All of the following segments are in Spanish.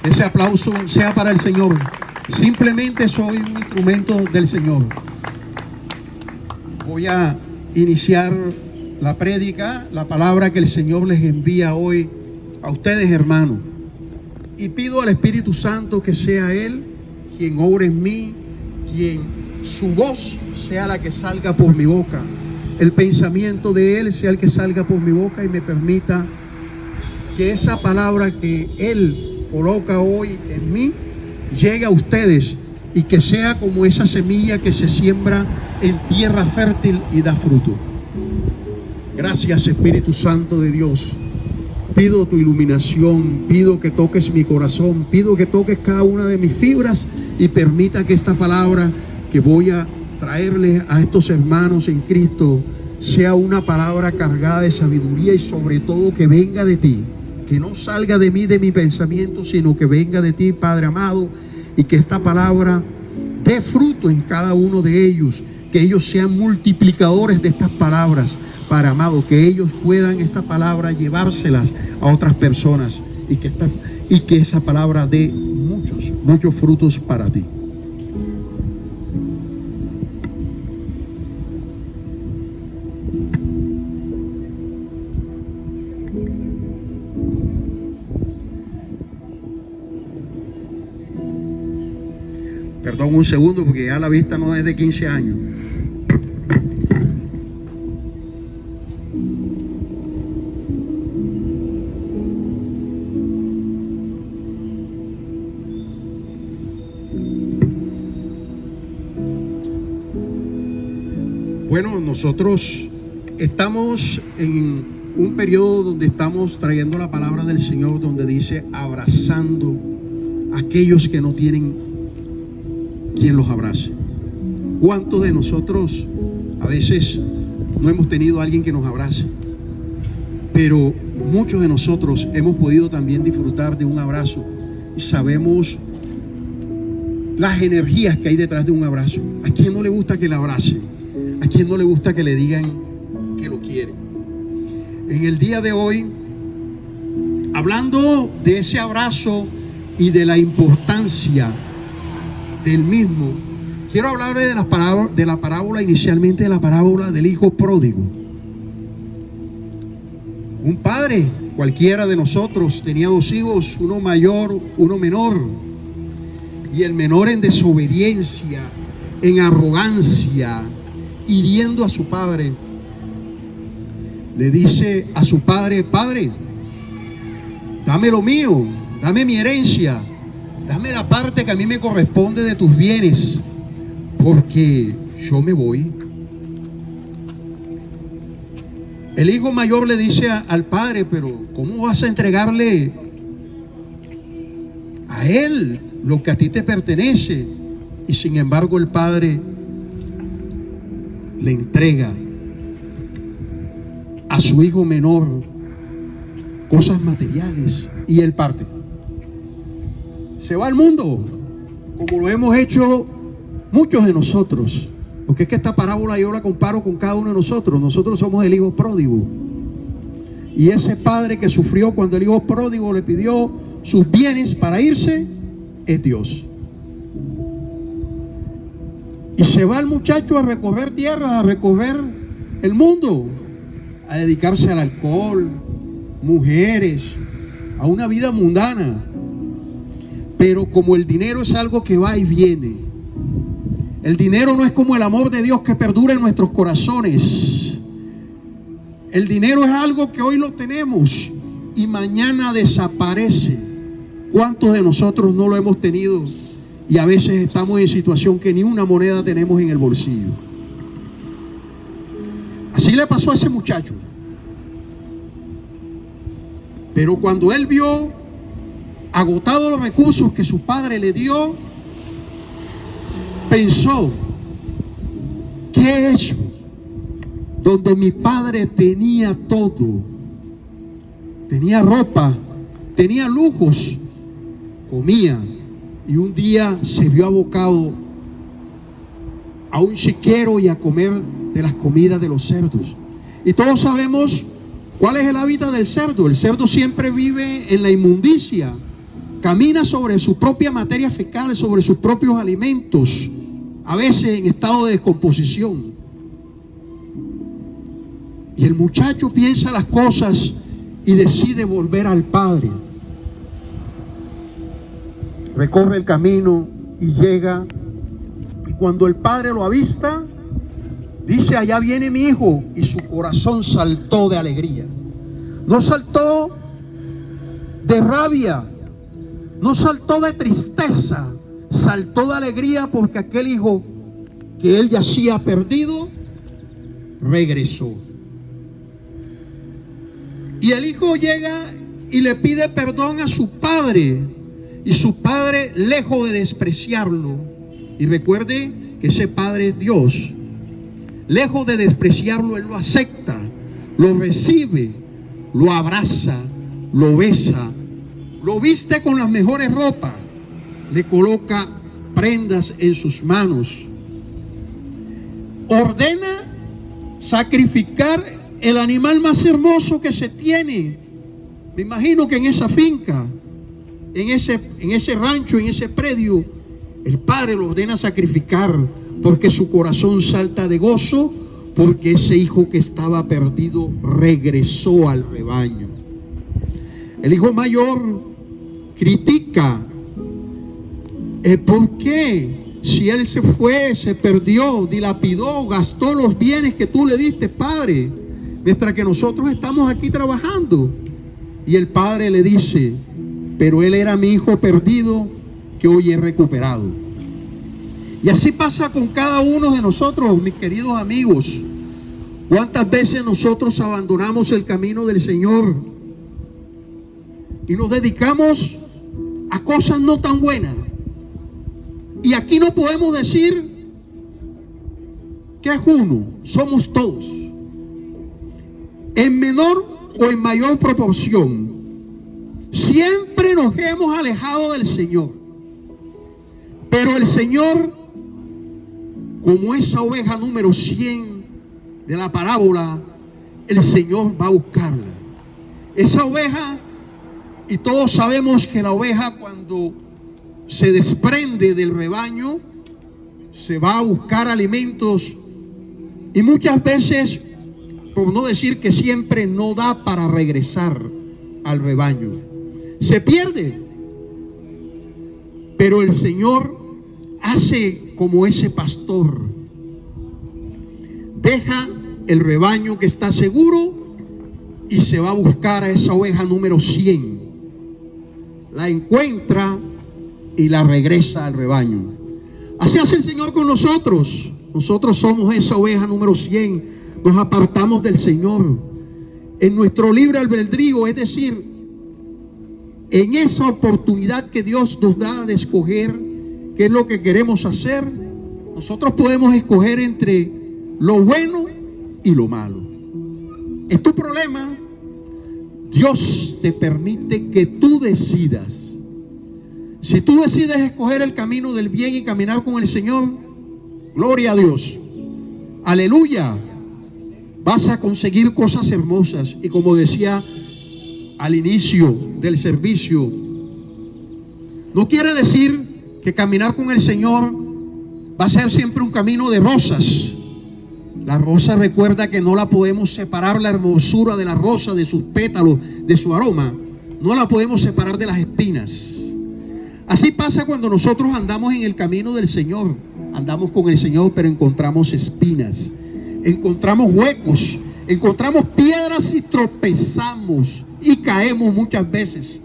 Ese aplauso sea para el Señor. Simplemente soy un instrumento del Señor. Voy a iniciar la prédica, la palabra que el Señor les envía hoy a ustedes, hermanos. Y pido al Espíritu Santo que sea Él quien obre en mí, quien su voz sea la que salga por mi boca. El pensamiento de Él sea el que salga por mi boca y me permita que esa palabra que Él coloca hoy en mí llegue a ustedes y que sea como esa semilla que se siembra en tierra fértil y da fruto. Gracias, Espíritu Santo de Dios. Pido tu iluminación, pido que toques mi corazón, pido que toques cada una de mis fibras y permita que esta palabra que voy a traerles a estos hermanos en Cristo sea una palabra cargada de sabiduría y sobre todo que venga de ti. Que no salga de mí, de mi pensamiento, sino que venga de ti, Padre amado, y que esta palabra dé fruto en cada uno de ellos, que ellos sean multiplicadores de estas palabras, Padre amado, que ellos puedan esta palabra llevárselas a otras personas y que esa palabra dé muchos frutos para ti. Perdón un segundo porque ya la vista no es de 15 años. Bueno, nosotros estamos en un periodo donde estamos trayendo la palabra del Señor, donde dice abrazando a aquellos que no tienen quien los abrace. ¿Cuántos de nosotros a veces no hemos tenido a alguien que nos abrace? Pero muchos de nosotros hemos podido también disfrutar de un abrazo y sabemos las energías que hay detrás de un abrazo. ¿A quién no le gusta que le abrace? ¿A quién no le gusta que le digan que lo quieren? En el día de hoy, hablando de ese abrazo y de la importancia del mismo, quiero hablar de la parábola, inicialmente de la parábola del hijo pródigo. Un padre, cualquiera de nosotros, tenía dos hijos, uno mayor, uno menor, y el menor en desobediencia, en arrogancia, hiriendo a su padre, le dice a su padre: Padre, dame lo mío, dame mi herencia, dame la parte que a mí me corresponde de tus bienes, porque yo me voy. El hijo mayor le dice al padre: pero ¿cómo vas a entregarle a él lo que a ti te pertenece? Y sin embargo el padre le entrega a su hijo menor cosas materiales y él parte. Se va al mundo, como lo hemos hecho muchos de nosotros, porque es que esta parábola yo la comparo con cada uno de nosotros. Nosotros somos el hijo pródigo, y ese padre que sufrió cuando el hijo pródigo le pidió sus bienes para irse es Dios. Y se va el muchacho a recorrer tierra, a recorrer el mundo, a dedicarse al alcohol, mujeres, a una vida mundana. Pero como el dinero es algo que va y viene, el dinero no es como el amor de Dios que perdura en nuestros corazones. El dinero es algo que hoy lo tenemos y mañana desaparece. ¿Cuántos de nosotros no lo hemos tenido? Y a veces estamos en situación que ni una moneda tenemos en el bolsillo. Así le pasó a ese muchacho. Pero cuando él vio agotados los recursos que su padre le dio, pensó: ¿qué he hecho? Donde mi padre tenía todo, tenía ropa, tenía lujos, comía, y un día se vio abocado a un chiquero y a comer de las comidas de los cerdos. Y todos sabemos cuál es el hábitat del cerdo. El cerdo siempre vive en la inmundicia, camina sobre su propia materia fecal, sobre sus propios alimentos, a veces en estado de descomposición. Y el muchacho piensa las cosas y decide volver al padre. Recorre el camino y llega, y cuando el padre lo avista, dice: allá viene mi hijo, y su corazón saltó de alegría. No saltó de rabia, no saltó de tristeza, saltó de alegría porque aquel hijo que él yacía perdido regresó. Y el hijo llega y le pide perdón a su padre, y su padre, lejos de despreciarlo, y recuerde que ese padre es Dios, lejos de despreciarlo, él lo acepta, lo recibe, lo abraza, lo besa, lo viste con las mejores ropas, le coloca prendas en sus manos, ordena sacrificar el animal más hermoso que se tiene. Me imagino que en esa finca, en ese rancho, en ese predio, el padre lo ordena sacrificar porque su corazón salta de gozo, porque ese hijo que estaba perdido regresó al rebaño. El hijo mayor critica: ¿por qué? Si él se fue, se perdió, dilapidó, gastó los bienes que tú le diste, padre, mientras que nosotros estamos aquí trabajando. Y el padre le dice: pero él era mi hijo perdido que hoy he recuperado. Y así pasa con cada uno de nosotros, mis queridos amigos. ¿Cuántas veces nosotros abandonamos el camino del Señor y nos dedicamos a cosas no tan buenas? Y aquí no podemos decir que es uno, somos todos, en menor o en mayor proporción. Siempre nos hemos alejado del Señor, pero el Señor, como esa oveja número 100 de la parábola, el Señor va a buscarla. Esa oveja, y todos sabemos que la oveja, cuando se desprende del rebaño, se va a buscar alimentos, y muchas veces, por no decir que siempre, no da para regresar al rebaño. Se pierde. Pero el Señor hace como ese pastor. Deja el rebaño que está seguro y se va a buscar a esa oveja número 100. La encuentra y la regresa al rebaño. Así hace el Señor con nosotros. Nosotros somos esa oveja número 100. Nos apartamos del Señor en nuestro libre albedrío, es decir, en esa oportunidad que Dios nos da de escoger qué es lo que queremos hacer. Nosotros podemos escoger entre lo bueno y lo malo. Es tu problema. Dios te permite que tú decidas. Si tú decides escoger el camino del bien y caminar con el Señor, gloria a Dios, aleluya, vas a conseguir cosas hermosas. Y como decía al inicio del servicio, no quiere decir que caminar con el Señor va a ser siempre un camino de rosas. La rosa, recuerda que no la podemos separar, la hermosura de la rosa, de sus pétalos, de su aroma, no la podemos separar de las espinas. Así pasa cuando nosotros andamos en el camino del Señor. Andamos con el Señor, pero encontramos espinas, encontramos huecos, encontramos piedras y tropezamos y caemos muchas veces.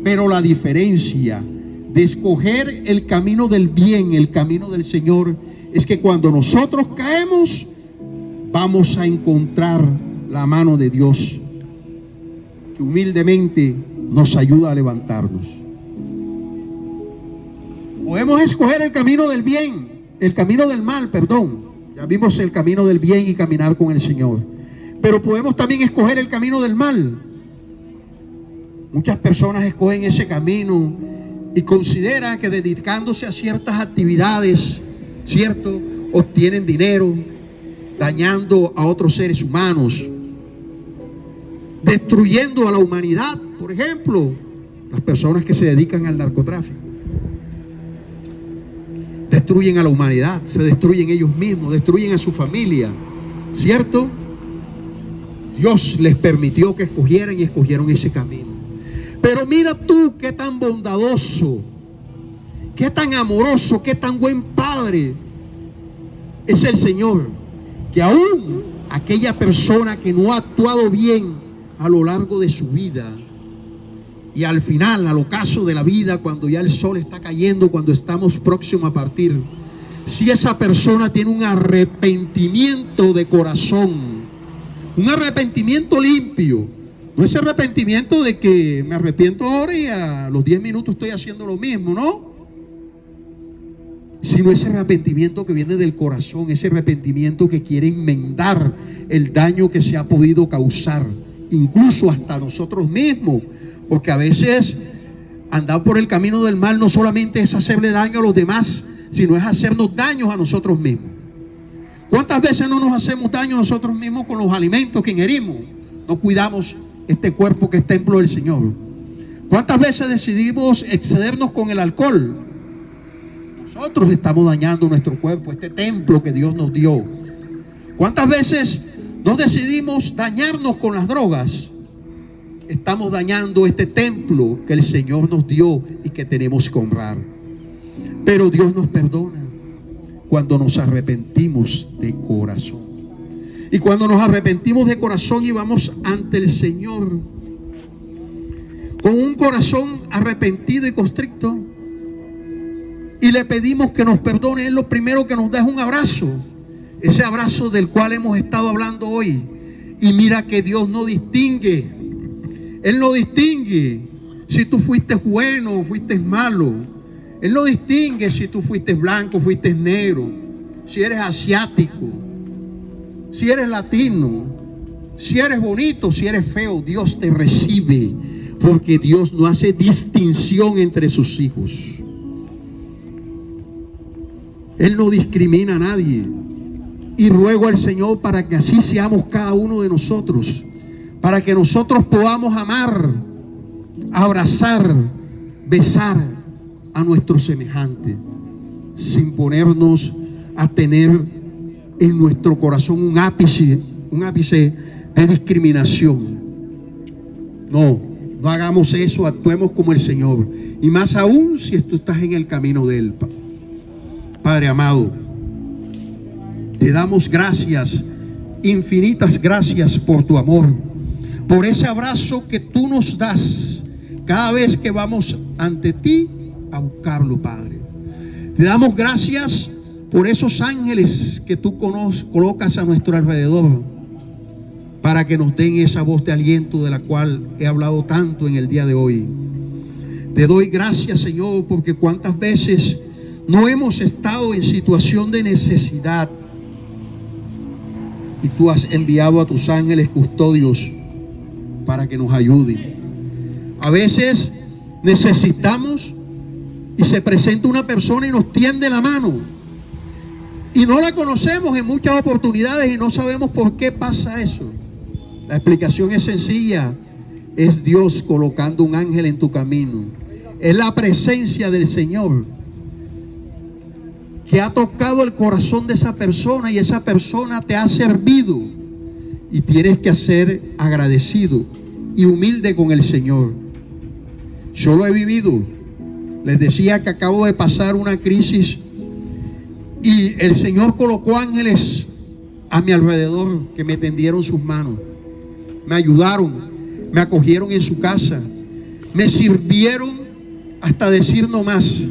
Pero la diferencia de escoger el camino del bien, el camino del Señor, es que cuando nosotros caemos, vamos a encontrar la mano de Dios, que humildemente nos ayuda a levantarnos. Podemos escoger el camino del bien, el camino del mal, perdón. Ya vimos el camino del bien y caminar con el Señor. Pero podemos también escoger el camino del mal. Muchas personas escogen ese camino y consideran que dedicándose a ciertas actividades, ¿cierto?, obtienen dinero, dañando a otros seres humanos, destruyendo a la humanidad, por ejemplo. las personas que se dedican al narcotráfico. Destruyen a la humanidad, se destruyen ellos mismos, destruyen a su familia, ¿cierto? Dios les permitió que escogieran y escogieron ese camino. Pero mira tú qué tan bondadoso, qué tan amoroso, qué tan buen padre es el Señor, que aún aquella persona que no ha actuado bien a lo largo de su vida, y al final, al ocaso de la vida, cuando ya el sol está cayendo, cuando estamos próximos a partir, si esa persona tiene un arrepentimiento de corazón, un arrepentimiento limpio, no ese arrepentimiento de que me arrepiento ahora y a los 10 minutos estoy haciendo lo mismo, ¿no? Sino ese arrepentimiento que viene del corazón, ese arrepentimiento que quiere enmendar el daño que se ha podido causar, incluso hasta nosotros mismos. Porque a veces andar por el camino del mal no solamente es hacerle daño a los demás, sino es hacernos daños a nosotros mismos. ¿Cuántas veces no nos hacemos daño a nosotros mismos con los alimentos que ingerimos? No cuidamos este cuerpo que es templo del Señor. ¿Cuántas veces decidimos excedernos con el alcohol? Nosotros estamos dañando nuestro cuerpo, este templo que Dios nos dio. ¿Cuántas veces no decidimos dañarnos con las drogas? Estamos dañando este templo que el Señor nos dio y que tenemos que honrar. Pero Dios nos perdona cuando nos arrepentimos de corazón. Y cuando nos arrepentimos de corazón y vamos ante el Señor con un corazón arrepentido y constricto y le pedimos que nos perdone, Él lo primero que nos da es un abrazo. Ese abrazo del cual hemos estado hablando hoy. Y mira que Dios no distingue. Él no distingue si tú fuiste bueno o fuiste malo. Él no distingue si tú fuiste blanco, fuiste negro, si eres asiático, si eres latino, si eres bonito, si eres feo. Dios te recibe, porque Dios no hace distinción entre sus hijos. Él no discrimina a nadie. Y ruego al Señor para que así seamos cada uno de nosotros, para que nosotros podamos amar, abrazar, besar a nuestro semejante, sin ponernos a tener en nuestro corazón un ápice de discriminación. No hagamos eso, actuemos como el Señor, y más aún si tú estás en el camino de Él. Padre amado, te damos gracias, infinitas gracias por tu amor, por ese abrazo que tú nos das cada vez que vamos ante ti a buscarlo, Padre. Te damos gracias por esos ángeles que tú colocas a nuestro alrededor para que nos den esa voz de aliento de la cual he hablado tanto en el día de hoy. Te doy gracias, Señor, porque cuántas veces no hemos estado en situación de necesidad y tú has enviado a tus ángeles custodios para que nos ayuden. A veces necesitamos y se presenta una persona y nos tiende la mano y no la conocemos en muchas oportunidades y no sabemos por qué pasa eso. La explicación es sencilla: es Dios colocando un ángel en tu camino. Es la presencia del Señor que ha tocado el corazón de esa persona y esa persona te ha servido y tienes que ser agradecido y humilde con el Señor. Yo lo he vivido. Les decía que acabo de pasar una crisis y el Señor colocó ángeles a mi alrededor que me tendieron sus manos, me ayudaron, me acogieron en su casa, me sirvieron hasta decir no más.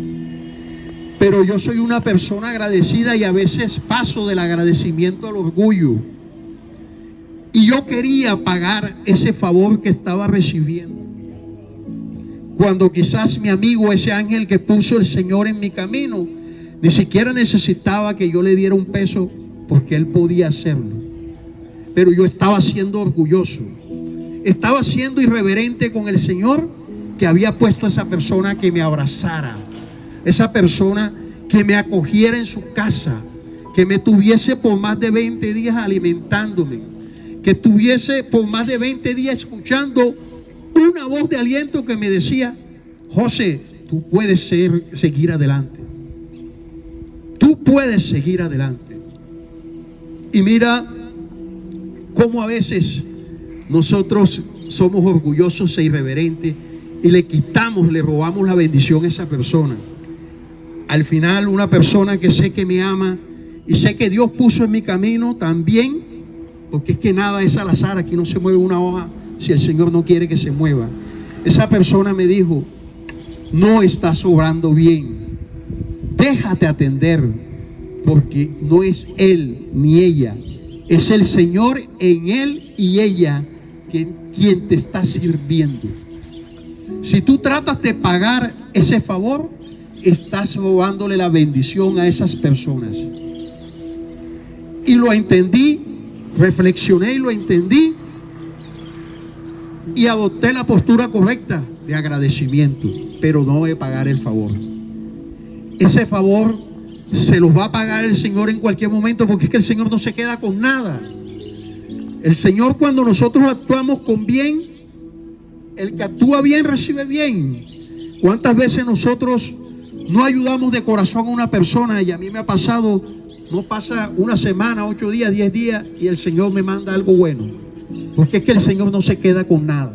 Pero yo soy una persona agradecida y a veces paso del agradecimiento al orgullo. Y yo quería pagar ese favor que estaba recibiendo, cuando quizás mi amigo, ese ángel que puso el Señor en mi camino, ni siquiera necesitaba que yo le diera un peso, porque él podía hacerlo. Pero yo estaba siendo orgulloso, estaba siendo irreverente con el Señor, que había puesto a esa persona que me abrazara, esa persona que me acogiera en su casa, que me tuviese por más de 20 días alimentándome, que tuviese por más de 20 días escuchando una voz de aliento que me decía: José, tú puedes seguir adelante. Tú puedes seguir adelante. Y mira cómo a veces nosotros somos orgullosos e irreverentes y le robamos la bendición a esa persona. Al final, una persona que sé que me ama y sé que Dios puso en mi camino también, porque es que nada es al azar, aquí no se mueve una hoja si el Señor no quiere que se mueva. Esa persona me dijo: no estás obrando bien, déjate atender, porque no es él ni ella, es el Señor en él y ella quien te está sirviendo. Si tú tratas de pagar ese favor, estás robándole la bendición a esas personas. Y lo entendí, reflexioné y lo entendí, y adopté la postura correcta de agradecimiento, pero no de pagar el favor. Ese favor se los va a pagar el Señor en cualquier momento, porque es que el Señor no se queda con nada. El Señor, cuando nosotros actuamos con bien, el que actúa bien recibe bien. ¿Cuántas veces nosotros no ayudamos de corazón a una persona? Y a mí me ha pasado, no pasa una semana, 8 días, 10 días, y el Señor me manda algo bueno. Porque es que el Señor no se queda con nada.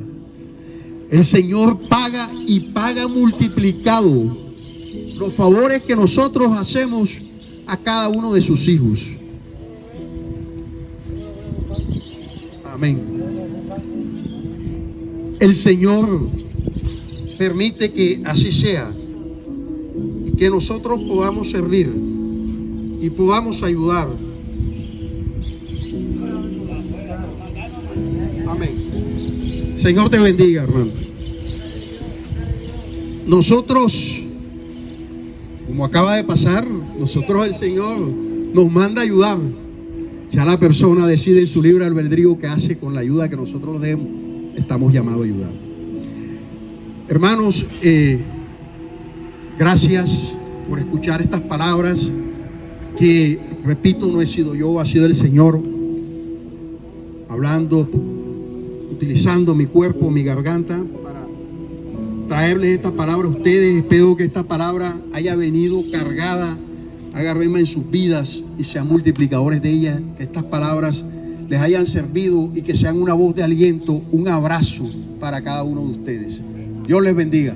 El Señor paga, y paga multiplicado los favores que nosotros hacemos a cada uno de sus hijos. Amén. El Señor permite que así sea, y que nosotros podamos servir y podamos ayudar. Amén. Señor te bendiga, hermano. Nosotros, como acaba de pasar, nosotros, el Señor nos manda a ayudar. Ya la persona decide en su libre albedrío qué hace con la ayuda que nosotros le demos. Estamos llamados a ayudar. Hermanos, gracias por escuchar estas palabras que, repito, no he sido yo, ha sido el Señor hablando, utilizando mi cuerpo, mi garganta, para traerles esta palabra a ustedes. Espero que esta palabra haya venido cargada, haga rema en sus vidas y sean multiplicadores de ellas. Que estas palabras les hayan servido y que sean una voz de aliento, un abrazo para cada uno de ustedes. Dios les bendiga.